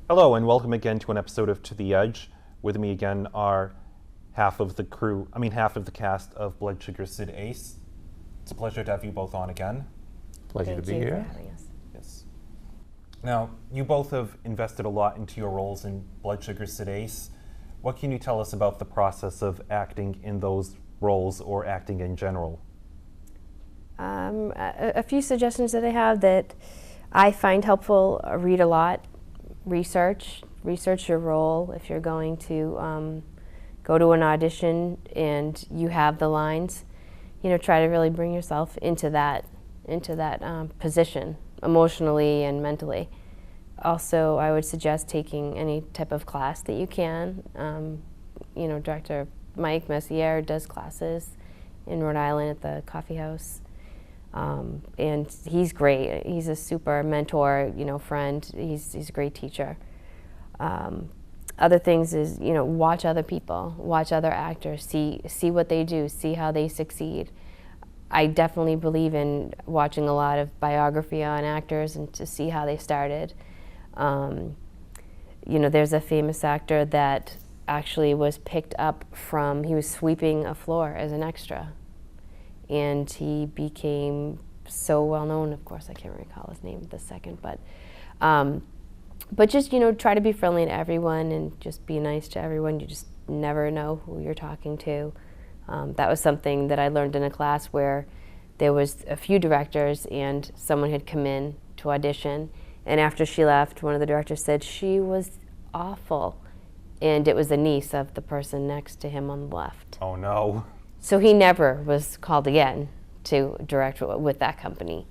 Hello and welcome again to an episode of To the Edge. With me again are half of the cast of Blood Sugar Sid Ace. It's a pleasure to have you both on again. Pleasure to be here. Yes. Now, you both have invested a lot into your roles in Blood Sugar Sid Ace. What can you tell us about the process of acting in those roles or acting in general? A few suggestions that I have that I find helpful: read a lot. Research your role. If you're going to go to an audition and you have the lines, try to really bring yourself into that position emotionally and mentally. Also, I would suggest taking any type of class that you can. Director Mike Messier does classes in Rhode Island at the Coffee House. And he's great. He's a super mentor, friend. He's a great teacher. Other things is, watch other people, watch other actors, see what they do, see how they succeed. I definitely believe in watching a lot of biography on actors and to see how they started. There's a famous actor that actually was picked up he was sweeping a floor as an extra. And he became so well known. Of course, I can't recall his name this second, but just try to be friendly to everyone and just be nice to everyone. You just never know who you're talking to. That was something that I learned in a class where there was a few directors and someone had come in to audition, and after she left, one of the directors said she was awful, and it was a niece of the person next to him on the left. Oh no. So he never was called again to direct with that company.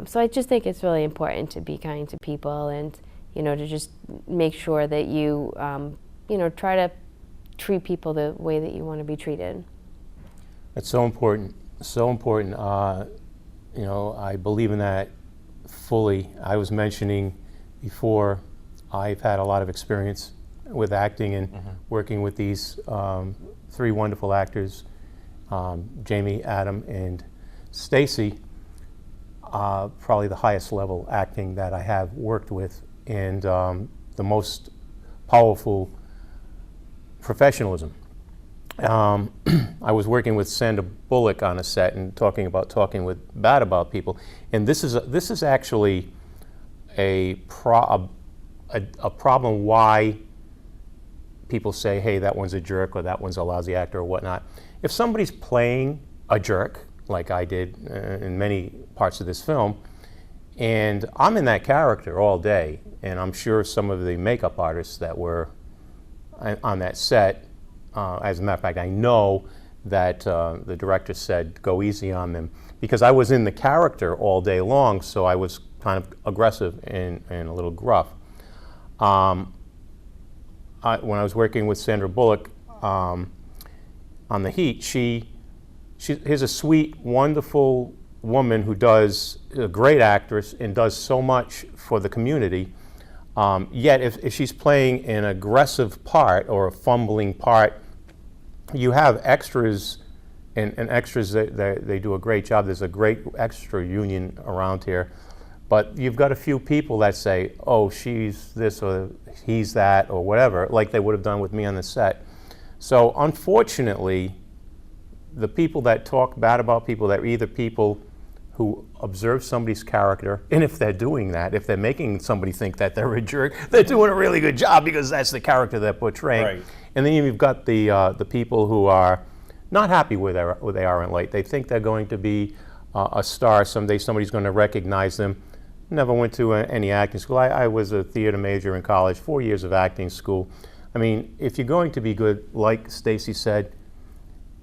So I just think it's really important to be kind to people and, to just make sure that you, try to treat people the way that you want to be treated. It's so important, so important. I believe in that fully. I was mentioning before, I've had a lot of experience with acting and working with these three wonderful actors. Jamie, Adam, and Stacy, probably the highest level acting that I have worked with, and the most powerful professionalism. I was working with Sandra Bullock on a set and talking bad about people, and this is actually a problem why people say, hey, that one's a jerk or that one's a lousy actor or whatnot. If somebody's playing a jerk, like I did in many parts of this film, and I'm in that character all day, and I'm sure some of the makeup artists that were on that set, as a matter of fact, I know that the director said go easy on them because I was in the character all day long, so I was kind of aggressive and a little gruff. When I was working with Sandra Bullock, on The Heat, she's a sweet, wonderful woman who does, a great actress and does so much for the community. Yet if she's playing an aggressive part or a fumbling part, you have extras, and extras, they do a great job. There's a great extra union around here. But you've got a few people that say, oh, she's this or he's that or whatever, like they would have done with me on the set. So unfortunately, the people that talk bad about people, they're either people who observe somebody's character, and if they're doing that, if they're making somebody think that they're a jerk, they're doing a really good job because that's the character they're portraying. Right. And then you've got the people who are not happy where they are in life. They think they're going to be a star someday. Somebody's going to recognize them. Never went to any acting school. I was a theater major in college, 4 years of acting school. I mean, if you're going to be good, like Stacy said,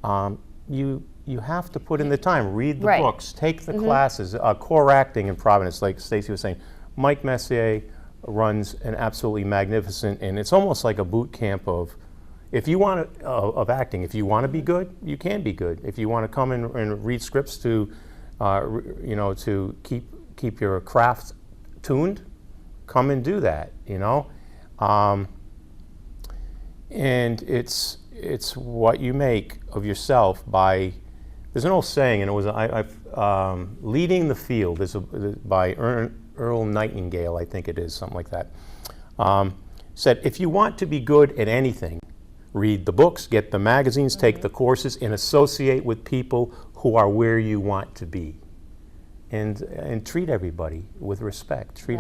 you have to put in the time, read the books, take the classes, core acting in Providence, like Stacy was saying. Mike Messier runs an absolutely magnificent, and it's almost like a boot camp of, if you want of acting. If you want to be good, you can be good. If you want to come and read scripts to, to keep your craft tuned, come and do that. And it's what you make of yourself by. There's an old saying, and Leading the Field, by Earl Nightingale, I think it is, something like that. Said, if you want to be good at anything, read the books, get the magazines, take the courses, and associate with people who are where you want to be. And treat everybody with respect. Treat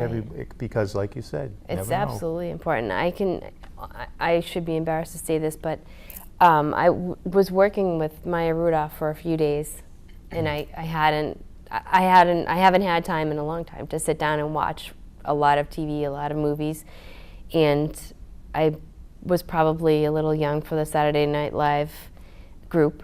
because, like you said, you it's never know. absolutely important. I should be embarrassed to say this, but I was working with Maya Rudolph for a few days, and I haven't had time in a long time to sit down and watch a lot of TV, a lot of movies, and I was probably a little young for the Saturday Night Live group.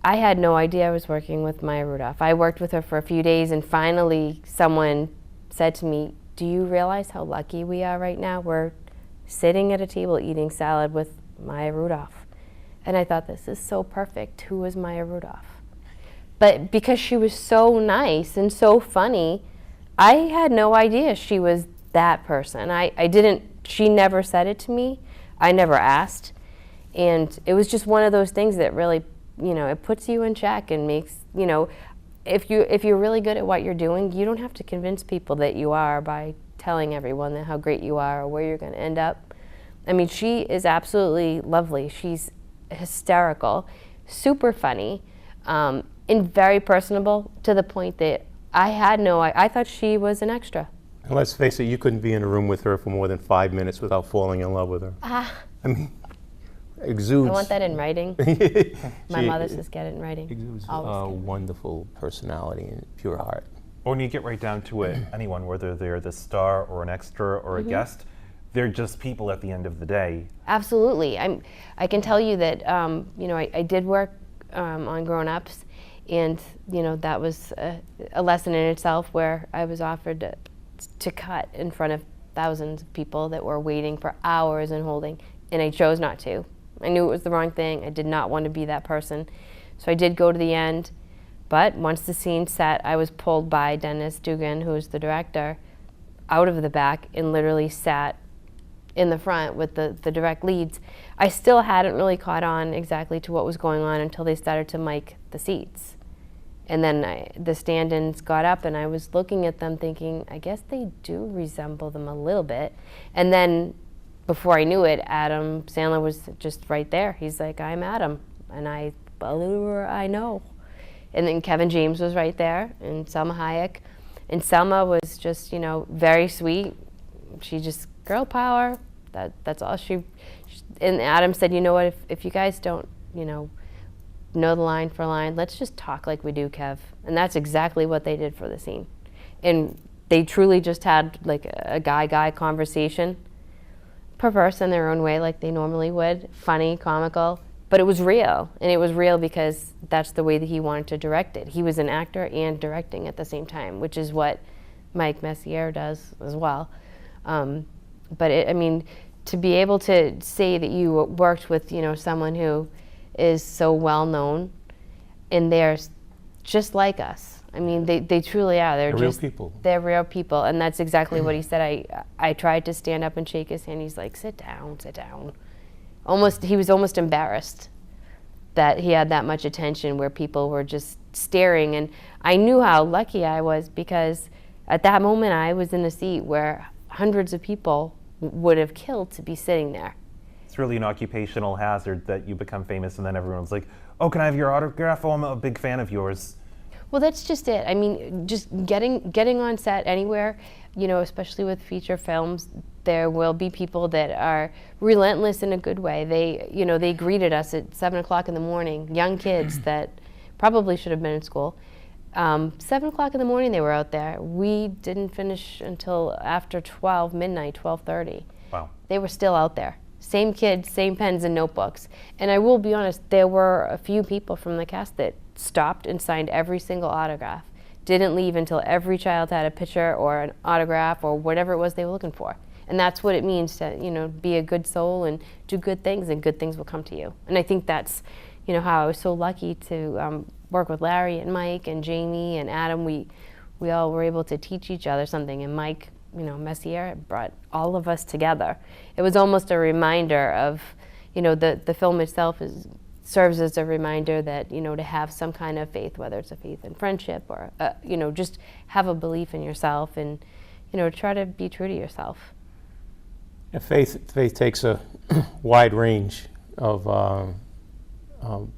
I had no idea I was working with Maya Rudolph. I worked with her for a few days, and finally someone said to me, do you realize how lucky we are right now? We're sitting at a table eating salad with Maya Rudolph. And I thought, this is so perfect. Who is Maya Rudolph? But because she was so nice and so funny, I had no idea she was that person. She never said it to me. I never asked. And it was just one of those things that really, it puts you in check and makes, if you're really good at what you're doing, you don't have to convince people that you are by telling everyone that how great you are or where you're going to end up. I mean, she is absolutely lovely. She's hysterical, super funny, and very personable, to the point that I thought she was an extra. And let's face it, you couldn't be in a room with her for more than 5 minutes without falling in love with her. I mean, exudes. I want that in writing. My mother says get it in writing. Exudes a wonderful personality and pure heart. When you get right down to it, anyone, whether they're the star or an extra or a guest, they're just people at the end of the day. Absolutely. I can tell you that I did work on Grown Ups, and that was a lesson in itself, where I was offered to cut in front of thousands of people that were waiting for hours and holding, and I chose not to. I knew it was the wrong thing. I did not want to be that person. So I did go to the end, but once the scene set, I was pulled by Dennis Dugan, who was the director, out of the back and literally sat in the front with the direct leads. I still hadn't really caught on exactly to what was going on until they started to mic the seats. And then the stand-ins got up, and I was looking at them thinking, I guess they do resemble them a little bit. And then before I knew it, Adam Sandler was just right there. He's like, I'm Adam. And I know. And then Kevin James was right there, and Selma Hayek. And Selma was just, very sweet. She just, girl power. That's all she and Adam said, you know what, if you guys don't, know the line for line, let's just talk like we do, Kev. And that's exactly what they did for the scene. And they truly just had like a guy conversation, perverse in their own way like they normally would, funny, comical, but it was real. And it was real because that's the way that he wanted to direct it. He was an actor and directing at the same time, which is what Mike Messier does as well. But to be able to say that you worked with, someone who is so well known, and they're just like us. I mean, they truly are. They're just real people. They're real people, and that's exactly what he said. I tried to stand up and shake his hand. He's like, sit down. He was almost embarrassed that he had that much attention, where people were just staring. And I knew how lucky I was, because at that moment I was in a seat where hundreds of people would have killed to be sitting there. It's really an occupational hazard that you become famous and then everyone's like, oh, can I have your autograph? Oh, I'm a big fan of yours. Well, that's just it. I mean, just getting on set anywhere, especially with feature films, there will be people that are relentless in a good way. They greeted us at 7 o'clock in the morning, young kids that probably should have been in school. 7 o'clock in the morning they were out there. We didn't finish until after midnight, 12:30. Wow. They were still out there. Same kids, same pens and notebooks. And I will be honest, there were a few people from the cast that stopped and signed every single autograph. Didn't leave until every child had a picture or an autograph or whatever it was they were looking for. And that's what it means to, be a good soul and do good things, and good things will come to you. And I think that's, how I was so lucky to work with Larry and Mike and Jamie and Adam. We all were able to teach each other something, and Mike, Messier brought all of us together. It was almost a reminder of, the film itself is serves as a reminder that, to have some kind of faith, whether it's a faith in friendship or, just have a belief in yourself and, try to be true to yourself. Yeah, faith takes a wide range of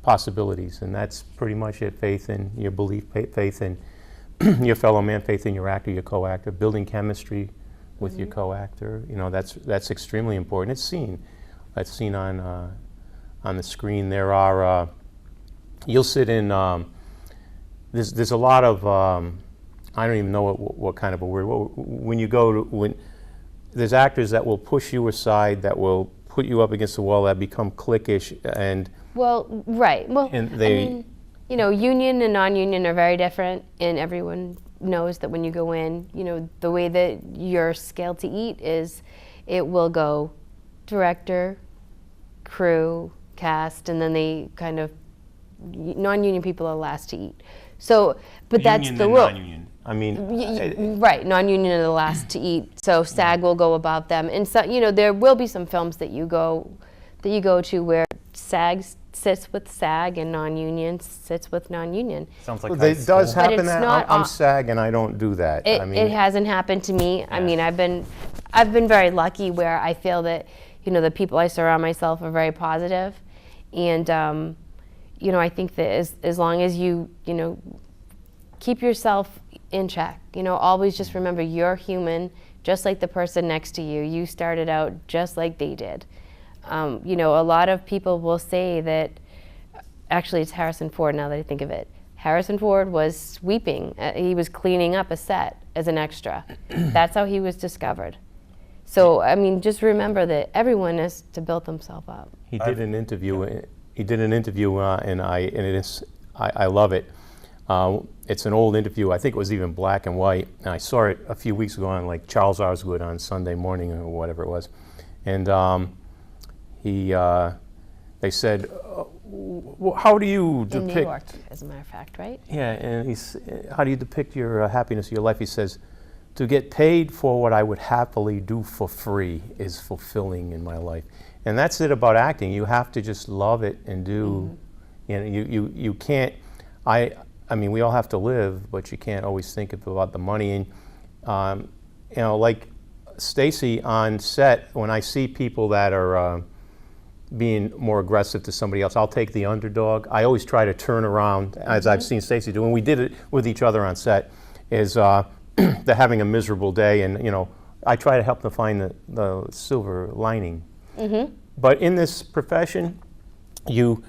possibilities, and that's pretty much it. Faith in your belief, faith in your fellow man, faith in your actor, your co-actor, building chemistry with your co-actor. That's extremely important. It's seen. That's seen on the screen. There are you'll sit in. There's a lot of I don't even know what kind of a word. When you go to there's actors that will push you aside, that will put you up against the wall, that become cliquish, and well, right. Well, and they, union and non-union are very different, and everyone knows that when you go in, the way that you're scaled to eat is, it will go director, crew, cast, and then they kind of non-union people are last to eat. So, but that's the rule. Non-union. I mean, right, non-union are the last to eat. So SAG will go above them, and so there will be some films that you go to where SAG sits with SAG and non-union sits with non-union. Sounds like it does But happen it's that not I'm SAG and I don't do that. It hasn't happened to me. I mean, I've been very lucky where I feel that the people I surround myself are very positive, and I think that as long as you keep yourself in check, always just remember you're human, just like the person next to you. You started out just like they did. A lot of people will say that, actually it's Harrison Ford now that I think of it. Harrison Ford was sweeping. He was cleaning up a set as an extra. That's how he was discovered. So, just remember that everyone has to build themselves up. He did an interview. And I love it. It's an old interview. I think it was even black and white. And I saw it a few weeks ago on like Charles Osgood on Sunday morning or whatever it was. And they said, how do you depict... In New York, as a matter of fact, right? Yeah, and how do you depict your happiness of your life? He says, to get paid for what I would happily do for free is fulfilling in my life. And that's it about acting. You have to just love it and do, you can't, I mean, we all have to live, but you can't always think about the money. And, like Stacy on set, when I see people that are being more aggressive to somebody else, I'll take the underdog. I always try to turn around, as I've seen Stacy do, and we did it with each other on set, is they're having a miserable day, and, I try to help them find the silver lining. But in this profession, you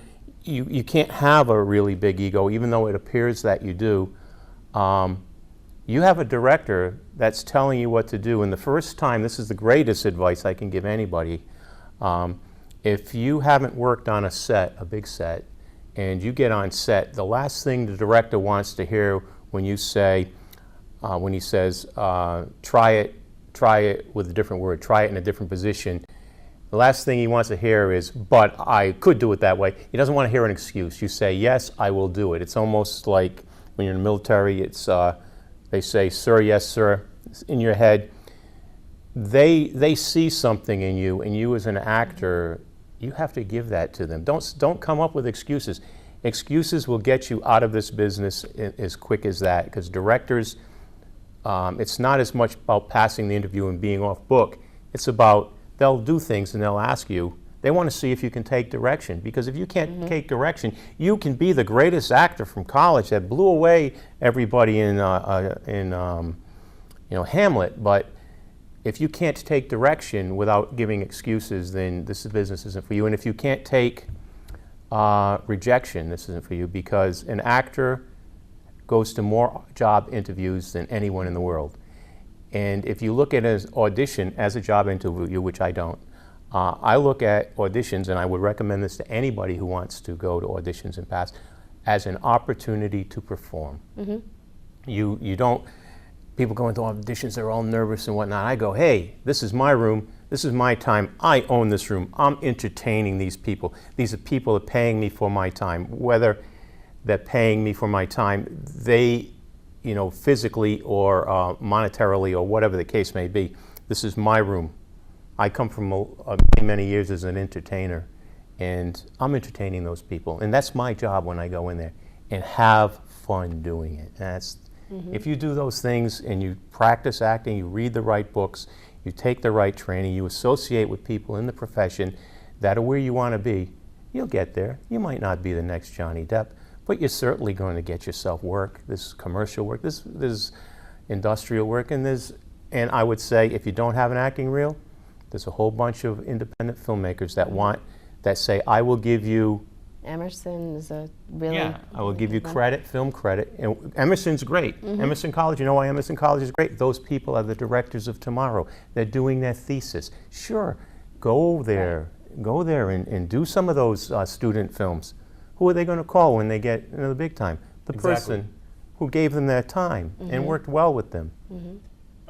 can't have a really big ego, even though it appears that you do. You have a director that's telling you what to do, and the first time, this is the greatest advice I can give anybody, if you haven't worked on a set, a big set, and you get on set, the last thing the director wants to hear when you say, when he says, try it with a different word, try it in a different position, the last thing he wants to hear is, but I could do it that way. He doesn't want to hear an excuse. You say, yes, I will do it. It's almost like when you're in the military, it's, they say, sir, yes, sir, it's in your head. They see something in you, and you as an actor, you have to give that to them. Don't come up with excuses. Excuses will get you out of this business as quick as that, because directors, it's not as much about passing the interview and being off book. It's about, they'll do things and they'll ask you, they want to see if you can take direction, because if you can't take direction, you can be the greatest actor from college that blew away everybody in Hamlet, but if you can't take direction without giving excuses, then this business isn't for you. And if you can't take rejection, this isn't for you, because an actor goes to more job interviews than anyone in the world. And if you look at an audition as a job interview, which I don't, I look at auditions, and I would recommend this to anybody who wants to go to auditions and pass, as an opportunity to perform. You don't, people go into auditions, they're all nervous and whatnot. I go, hey, this is my room, this is my time, I own this room, I'm entertaining these people. These are people that are paying me for my time. Whether they're paying me for my time, they, physically or monetarily or whatever the case may be, this is my room. I come from many years as an entertainer, and I'm entertaining those people. And that's my job when I go in there, and have fun doing it. That's, if you do those things and you practice acting, you read the right books, you take the right training, you associate with people in the profession that are where you want to be, you'll get there. You might not be the next Johnny Depp, but you're certainly going to get yourself work. There's commercial work, there's industrial work, and I would say if you don't have an acting reel, there's a whole bunch of independent filmmakers that say, I will give you, Emerson is a really... yeah, I will give you credit, film credit. And Emerson's great. Emerson College, you know why Emerson College is great? Those people are the directors of tomorrow. They're doing their thesis. Sure, go there and do some of those student films. Who are they going to call when they get into the big time? The Exactly. person who gave them their time and worked well with them. And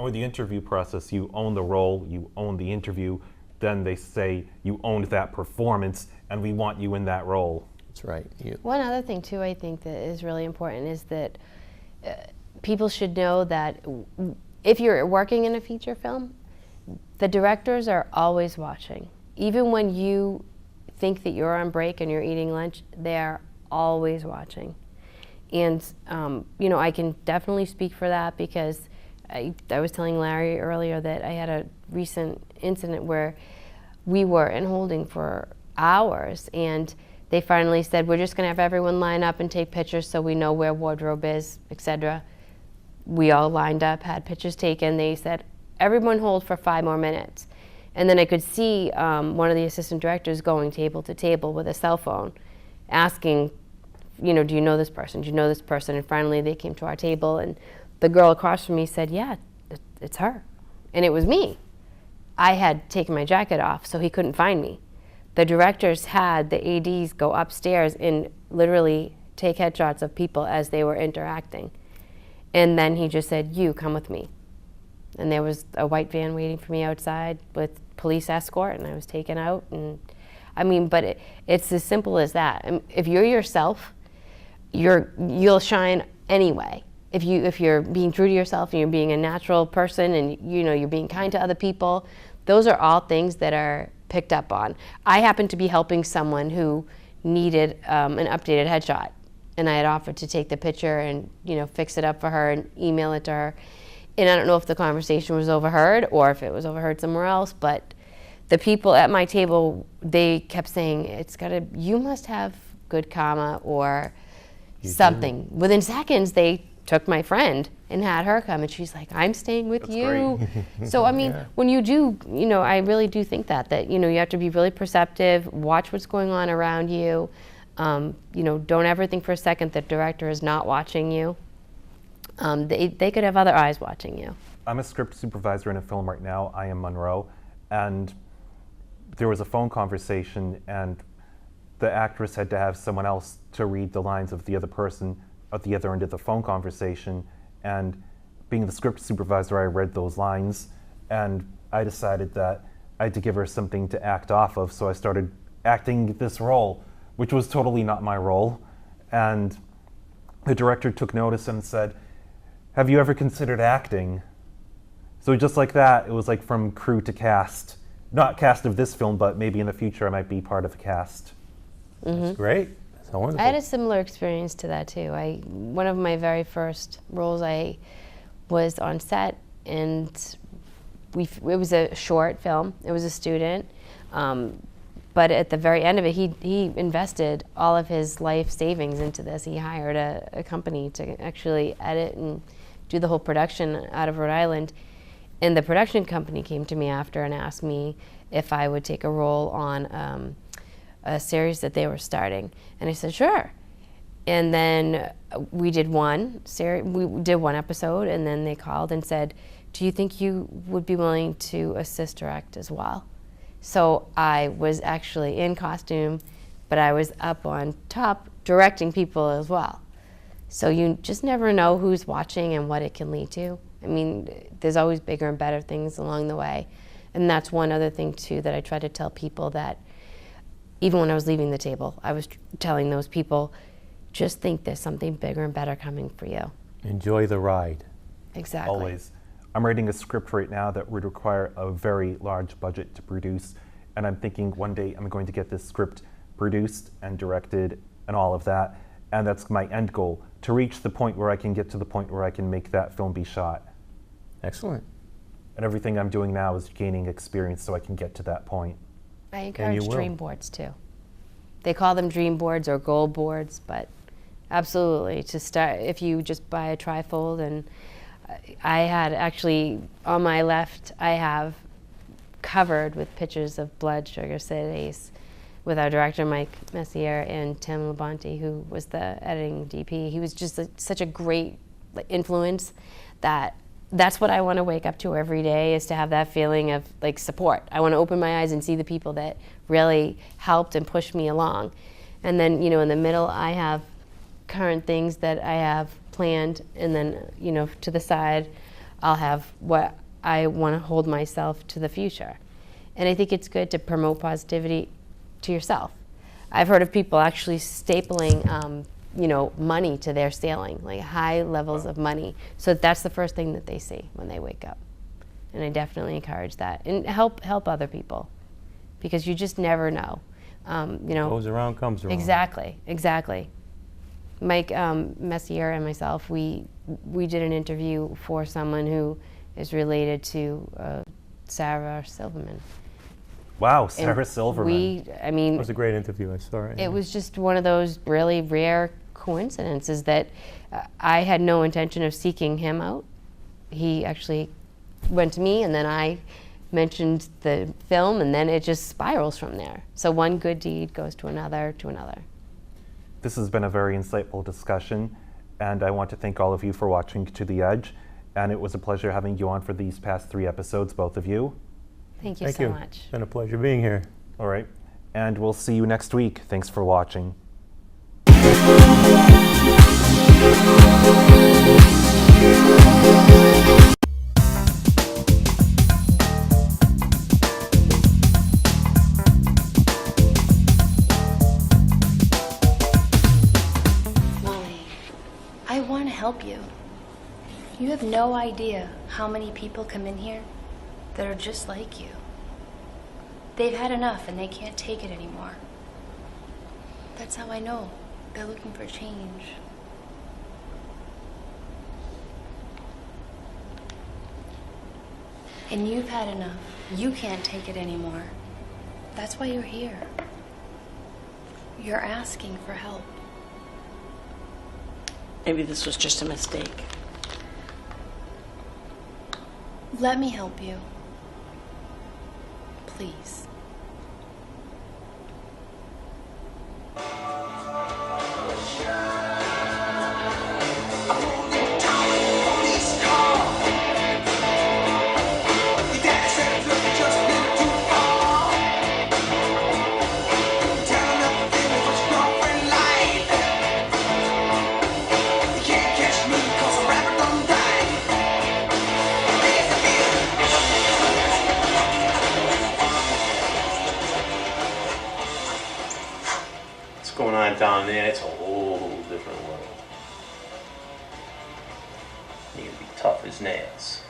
with the interview process, you own the role, you own the interview, then they say you owned that performance and we want you in that role. That's right. One other thing too I think that is really important is that people should know that if you're working in a feature film, the directors are always watching. Even when you think that you're on break and you're eating lunch, they're always watching. And you know, I can definitely speak for that because I was telling Larry earlier that I had a recent incident where we were in holding for hours, and they finally said, we're just going to have everyone line up and take pictures so we know where wardrobe is, etc. We all lined up, had pictures taken. They said, everyone hold for 5 more minutes. And then I could see one of the assistant directors going table to table with a cell phone, asking, you know, do you know this person? Do you know this person? And finally they came to our table, and the girl across from me said, yeah, it's her. And it was me. I had taken my jacket off, so he couldn't find me. The directors had the ADs go upstairs and literally take headshots of people as they were interacting. And then he just said, you, come with me. And there was a white van waiting for me outside with police escort, and I was taken out. And I mean, but it's as simple as that. And if you're yourself, you'll shine anyway. If you're being true to yourself and you're being a natural person and you know you're being kind to other people, those are all things that are picked up on. I happened to be helping someone who needed an updated headshot, and I had offered to take the picture and fix it up for her and email it to her. And I don't know if the conversation was overheard or if it was overheard somewhere else, but the people at my table, they kept saying, you must have good karma or something. Within seconds, they took my friend and had her come, and she's like, I'm staying with That's you. great. So, I mean, when you do, I really do think that you have to be really perceptive, watch what's going on around you. Don't ever think for a second that the director is not watching you. They could have other eyes watching you. I'm a script supervisor in a film right now. I am Monroe, and there was a phone conversation, and the actress had to have someone else to read the lines of the other person at the other end of the phone conversation. And being the script supervisor, I read those lines, and I decided that I had to give her something to act off of, so I started acting this role, which was totally not my role. And the director took notice and said, have you ever considered acting? So just like that, it was like from crew to cast. Not cast of this film, but maybe in the future I might be part of a cast. That's great. That's wonderful. I had a similar experience to that too. One of my very first roles, I was on set, and it was a short film. It was a student, but at the very end of it, he invested all of his life savings into this. He hired a company to actually edit and do the whole production out of Rhode Island. And the production company came to me after and asked me if I would take a role on a series that they were starting. And I said, sure. And then we did one episode, and then they called and said, do you think you would be willing to assist direct as well? So I was actually in costume, but I was up on top directing people as well. So you just never know who's watching and what it can lead to. I mean, there's always bigger and better things along the way. And that's one other thing too that I try to tell people, that even when I was leaving the table, I was telling those people, just think there's something bigger and better coming for you. Enjoy the ride. Exactly. Always. I'm writing a script right now that would require a very large budget to produce, and I'm thinking one day I'm going to get this script produced and directed and all of that. And that's my end goal, to reach the point where I can get to the point where I can make that film be shot. Excellent. And everything I'm doing now is gaining experience so I can get to that point. I encourage will. dream boards too. They call them dream boards or goal boards, but absolutely, to start, if you just buy a trifold, and I had actually, on my left, I have covered with pictures of Blood Sugar Cities with our director, Mike Messier, and Tim Labonte, who was the editing DP. He was just such a great influence that that's what I want to wake up to every day, is to have that feeling of like support. I want to open my eyes and see the people that really helped and pushed me along. And then, you know, in the middle, I have current things that I have planned, and then, you know, to the side, I'll have what I want to hold myself to the future. And I think it's good to promote positivity to yourself. I've heard of people actually stapling, you know, money to their ceiling, like high levels of money. So that's the first thing that they see when they wake up. And I definitely encourage that. And help other people, because you just never know. You know, Goes around, comes around. Exactly. Mike Messier and myself, we did an interview for someone who is related to Sarah Silverman. Wow, And Sarah Silverman. It was a great interview. I saw it. It was just one of those really rare coincidences that I had no intention of seeking him out. He actually went to me, and then I mentioned the film, and then it just spirals from there. So one good deed goes to another, to another. This has been a very insightful discussion, and I want to thank all of you for watching To the Edge. And it was a pleasure having you on for these past 3 episodes, both of you. Thank you Thank so you. much. It's been a pleasure being here. All right. And we'll see you next week. Thanks for watching. Molly, I want to help you. You have no idea how many people come in here that are just like you. They've had enough and they can't take it anymore. That's how I know they're looking for change. And you've had enough. You can't take it anymore. That's why you're here. You're asking for help. Maybe this was just a mistake. Let me help you. Please. What's going on down there? It's a whole different world. You can be tough as nails.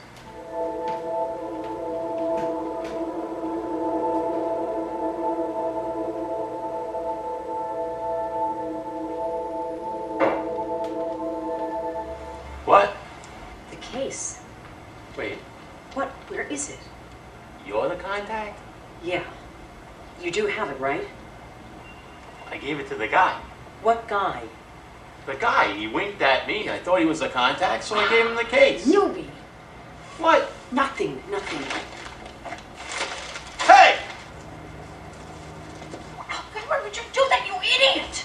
What? The case. Wait, What? Where is it? you're the contact? Yeah. You do have it, right? I gave it to the guy. What guy? The guy, he winked at me. I thought he was the contact, so I gave him the case. Newbie. What? Nothing. Hey! Why would you do that, you idiot?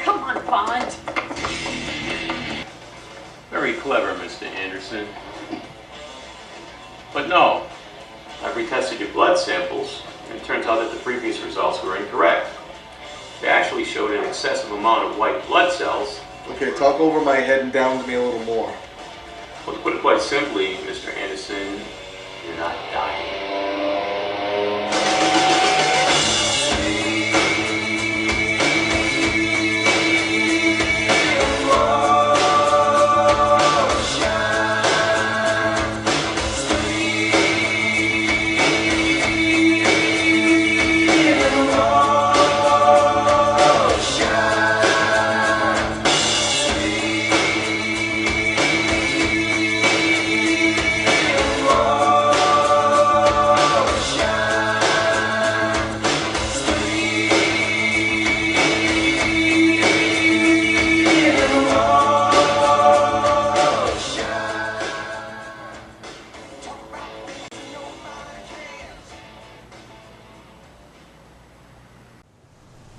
Come on, Bond. Very clever, Mr. Anderson. But no, I retested your blood samples, and it turns out that the previous results were incorrect. They actually showed an excessive amount of white blood cells. Okay, talk over my head and down to me a little more. Well, to put it quite simply, Mr. Anderson, you're not dying.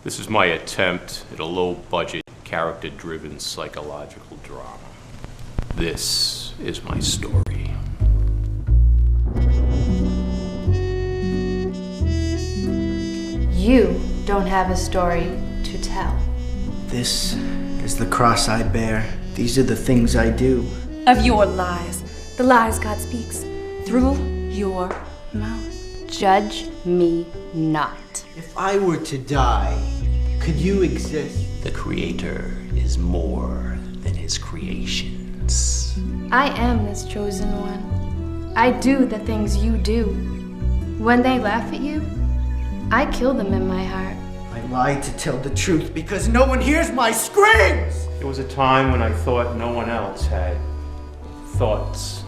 This is my attempt at a low-budget, character-driven psychological drama. This is my story. You don't have a story to tell. This is the cross I bear. These are the things I do. Of your lies. The lies God speaks through your mouth. Judge me not. If I were to die, could you exist? The Creator is more than his creations. I am this chosen one. I do the things you do. When they laugh at you, I kill them in my heart. I lie to tell the truth because no one hears my screams! There was a time when I thought no one else had thoughts,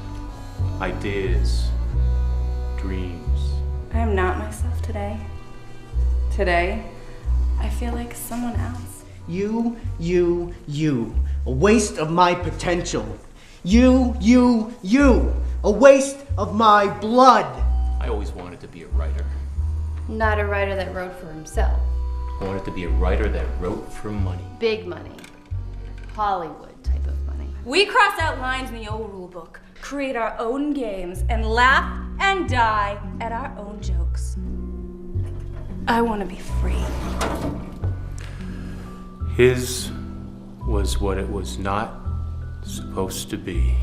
ideas, dreams. I am not myself today. Today, I feel like someone else. You. A waste of my potential. You. A waste of my blood. I always wanted to be a writer. Not a writer that wrote for himself. I wanted to be a writer that wrote for money. Big money. Hollywood type of money. We cross out lines in the old rule book, create our own games, and laugh and die at our own jokes. I want to be free. His was what it was not supposed to be.